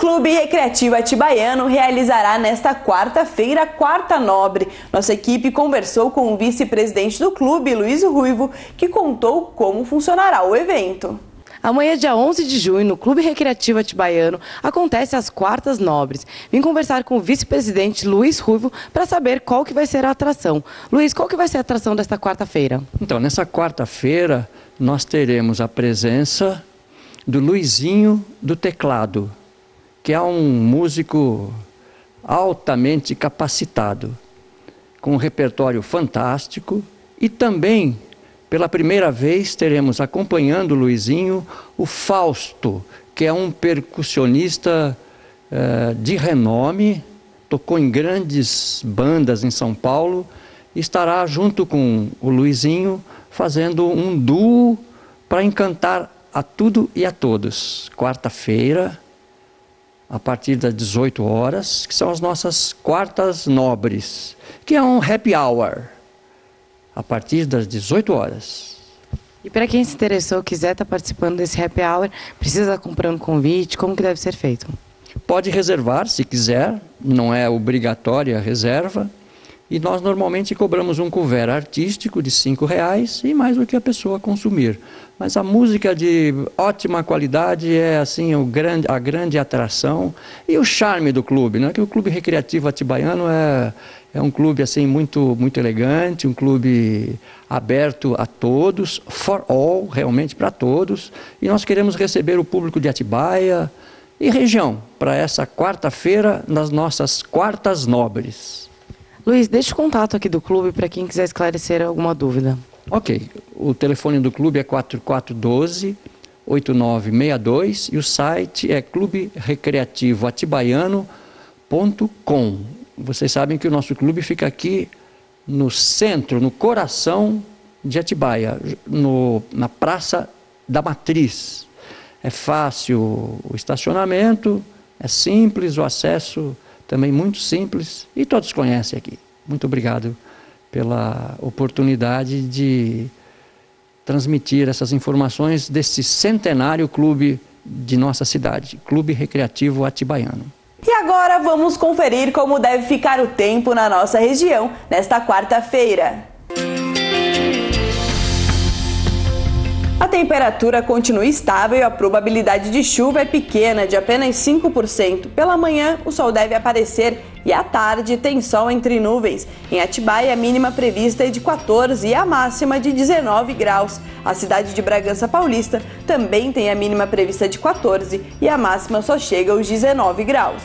Clube Recreativo Atibaiano realizará nesta quarta-feira a quarta nobre. Nossa equipe conversou com o vice-presidente do clube, Luiz Ruivo, que contou como funcionará o evento. Amanhã, dia 11 de junho, no Clube Recreativo Atibaiano, acontece as quartas nobres. Vim conversar com o vice-presidente Luiz Ruivo para saber qual que vai ser a atração. Luiz, qual que vai ser a atração desta quarta-feira? Então, nessa quarta-feira, nós teremos a presença do Luizinho do teclado, que é um músico altamente capacitado, com um repertório fantástico, e também, pela primeira vez, teremos acompanhando o Luizinho, o Fausto, que é um percussionista de renome, tocou em grandes bandas em São Paulo, e estará junto com o Luizinho fazendo um duo para encantar a tudo e a todos. Quarta-feira, a partir das 18 horas, que são as nossas quartas nobres, que é um happy hour, a partir das 18 horas. E para quem se interessou, quiser estar participando desse happy hour, precisa estar comprando convite, como que deve ser feito? Pode reservar, se quiser, não é obrigatória a reserva, e nós normalmente cobramos um couvert artístico de R$5 e mais do que a pessoa consumir. Mas a música de ótima qualidade é assim a grande atração e o charme do clube, né? Que o Clube Recreativo Atibaiano é um clube assim muito elegante, um clube aberto a todos, for all, realmente para todos. E nós queremos receber o público de Atibaia e região para essa quarta-feira nas nossas quartas nobres. Luiz, deixa o contato aqui do clube para quem quiser esclarecer alguma dúvida. Ok, o telefone do clube é 4412-8962 e o site é cluberecreativoatibaiano.com. Vocês sabem que o nosso clube fica aqui no centro, no coração de Atibaia, na Praça da Matriz. É fácil o estacionamento, é simples, o acesso também muito simples e todos conhecem aqui. Muito obrigado pela oportunidade de transmitir essas informações desse centenário clube de nossa cidade, Clube Recreativo Atibaiano. E agora vamos conferir como deve ficar o tempo na nossa região nesta quarta-feira. A temperatura continua estável e a probabilidade de chuva é pequena, de apenas 5%. Pela manhã, o sol deve aparecer e à tarde tem sol entre nuvens. Em Atibaia, a mínima prevista é de 14 e a máxima de 19 graus. A cidade de Bragança Paulista também tem a mínima prevista de 14 e a máxima só chega aos 19 graus.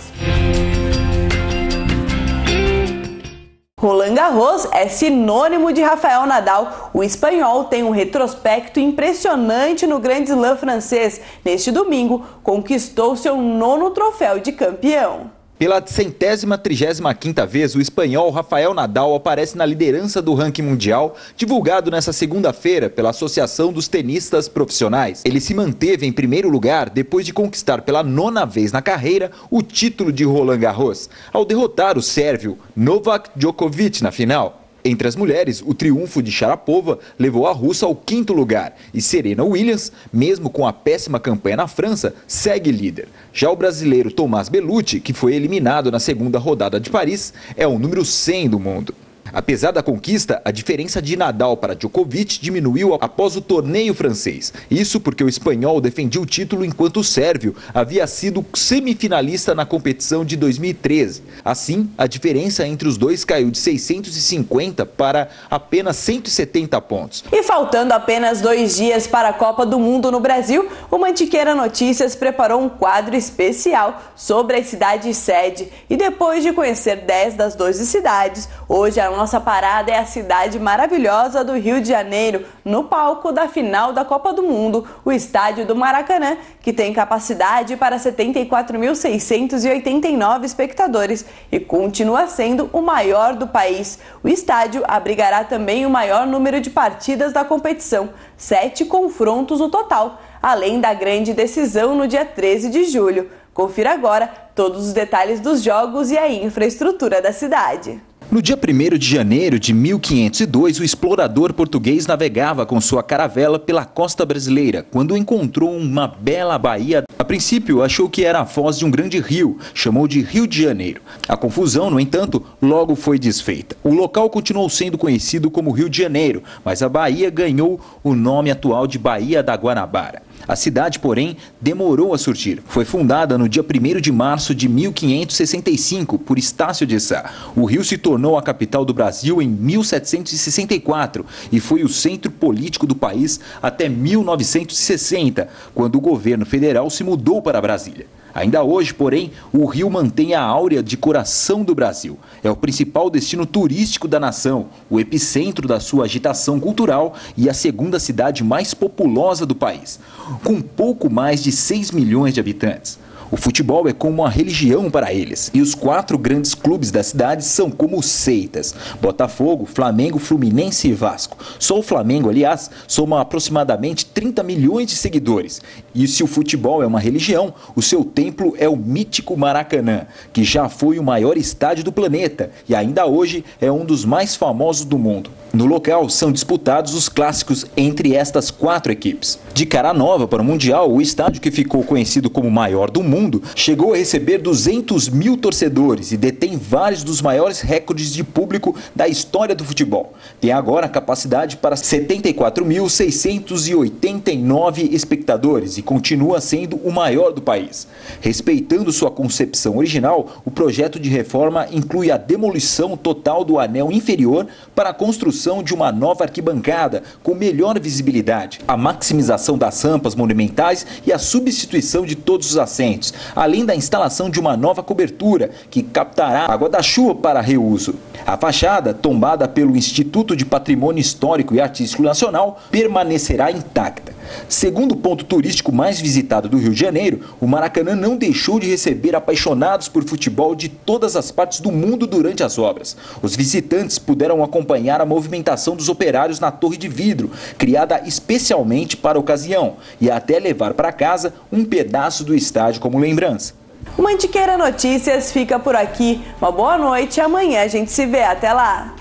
Roland Garros é sinônimo de Rafael Nadal. O espanhol tem um retrospecto impressionante no Grande Slam francês. Neste domingo, conquistou seu 9º troféu de campeão. Pela 135ª vez, o espanhol Rafael Nadal aparece na liderança do ranking mundial, divulgado nesta segunda-feira pela Associação dos Tenistas Profissionais. Ele se manteve em primeiro lugar depois de conquistar pela 9ª vez na carreira o título de Roland Garros, ao derrotar o sérvio Novak Djokovic na final. Entre as mulheres, o triunfo de Sharapova levou a russa ao 5º lugar e Serena Williams, mesmo com a péssima campanha na França, segue líder. Já o brasileiro Tomás Bellucci, que foi eliminado na segunda rodada de Paris, é o número 100 do mundo. Apesar da conquista, a diferença de Nadal para Djokovic diminuiu após o torneio francês. Isso porque o espanhol defendia o título enquanto o sérvio havia sido semifinalista na competição de 2013. Assim, a diferença entre os dois caiu de 650 para apenas 170 pontos. E faltando apenas 2 dias para a Copa do Mundo no Brasil, o Mantiqueira Notícias preparou um quadro especial sobre as cidades sede. E depois de conhecer 10 das 12 cidades, hoje a nossa parada é a cidade maravilhosa do Rio de Janeiro, no palco da final da Copa do Mundo, o estádio do Maracanã, que tem capacidade para 74.689 espectadores e continua sendo o maior do país. O estádio abrigará também o maior número de partidas da competição, 7 confrontos no total, além da grande decisão no dia 13 de julho. Confira agora todos os detalhes dos jogos e a infraestrutura da cidade. No dia 1º de janeiro de 1502, o explorador português navegava com sua caravela pela costa brasileira, quando encontrou uma bela baía. A princípio, achou que era a foz de um grande rio, chamou de Rio de Janeiro. A confusão, no entanto, logo foi desfeita. O local continuou sendo conhecido como Rio de Janeiro, mas a Bahia ganhou o nome atual de Baía da Guanabara. A cidade, porém, demorou a surgir. Foi fundada no dia 1º de março de 1565 por Estácio de Sá. O rio se tornou a capital do Brasil em 1764 e foi o centro político do país até 1960, quando o governo federal se mudou para Brasília. Ainda hoje, porém, o rio mantém a áurea de coração do Brasil. É o principal destino turístico da nação, o epicentro da sua agitação cultural e a segunda cidade mais populosa do país, com pouco mais de 6 milhões de habitantes. O futebol é como uma religião para eles, e os 4 grandes clubes da cidade são como seitas: Botafogo, Flamengo, Fluminense e Vasco. Só o Flamengo, aliás, soma aproximadamente 30 milhões de seguidores. E se o futebol é uma religião, o seu templo é o mítico Maracanã, que já foi o maior estádio do planeta e ainda hoje é um dos mais famosos do mundo. No local são disputados os clássicos entre estas 4 equipes. De cara nova para o Mundial, o estádio, que ficou conhecido como o maior do mundo, chegou a receber 200 mil torcedores e detém vários dos maiores recordes de público da história do futebol. Tem agora capacidade para 74.689 espectadores e continua sendo o maior do país. Respeitando sua concepção original, o projeto de reforma inclui a demolição total do anel inferior para a construção de uma nova arquibancada com melhor visibilidade, a maximização das rampas monumentais e a substituição de todos os assentos, além da instalação de uma nova cobertura que captará água da chuva para reuso. A fachada, tombada pelo Instituto de Patrimônio Histórico e Artístico Nacional, permanecerá intacta. Segundo o ponto turístico mais visitado do Rio de Janeiro, o Maracanã não deixou de receber apaixonados por futebol de todas as partes do mundo durante as obras. Os visitantes puderam acompanhar a movimentação dos operários na Torre de Vidro, criada especialmente para a ocasião, e até levar para casa um pedaço do estádio como lembrança. O Mantiqueira Notícias fica por aqui. Uma boa noite e amanhã a gente se vê. Até lá!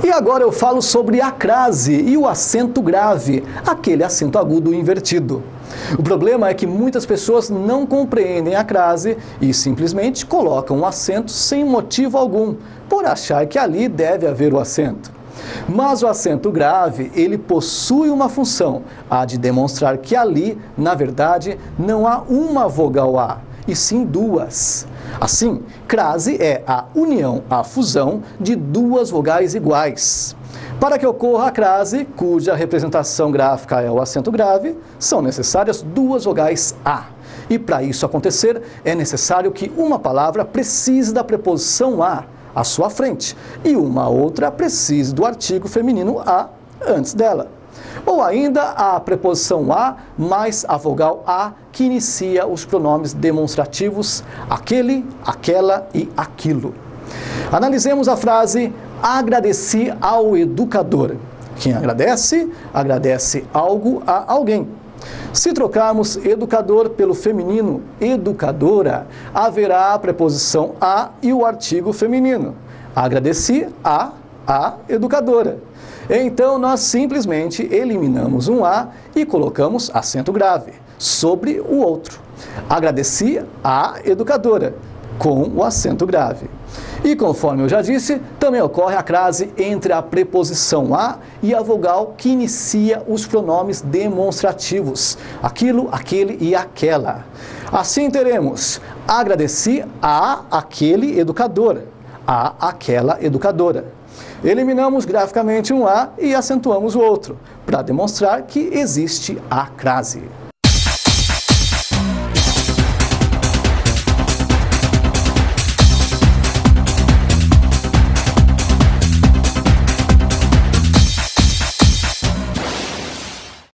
E agora eu falo sobre a crase e o acento grave, aquele acento agudo invertido. O problema é que muitas pessoas não compreendem a crase e simplesmente colocam um acento sem motivo algum, por achar que ali deve haver o acento. Mas o acento grave, ele possui uma função, a de demonstrar que ali, na verdade, não há uma vogal A, e sim 2. Assim, crase é a união, a fusão de 2 vogais iguais. Para que ocorra a crase, cuja representação gráfica é o acento grave, são necessárias 2 vogais A. E para isso acontecer, é necessário que uma palavra precise da preposição A à sua frente e uma outra precise do artigo feminino A antes dela. Ou ainda a preposição A mais a vogal A que inicia os pronomes demonstrativos aquele, aquela e aquilo. Analisemos a frase agradeci ao educador. Quem agradece, agradece algo a alguém. Se trocarmos educador pelo feminino educadora, haverá a preposição a e o artigo feminino. Agradeci a educadora. Então, nós simplesmente eliminamos um A e colocamos acento grave sobre o outro. Agradeci a educadora, com o acento grave. E conforme eu já disse, também ocorre a crase entre a preposição a e a vogal que inicia os pronomes demonstrativos, aquilo, aquele e aquela. Assim teremos agradeci a aquele educador, a aquela educadora. Eliminamos graficamente um A e acentuamos o outro, para demonstrar que existe a crase.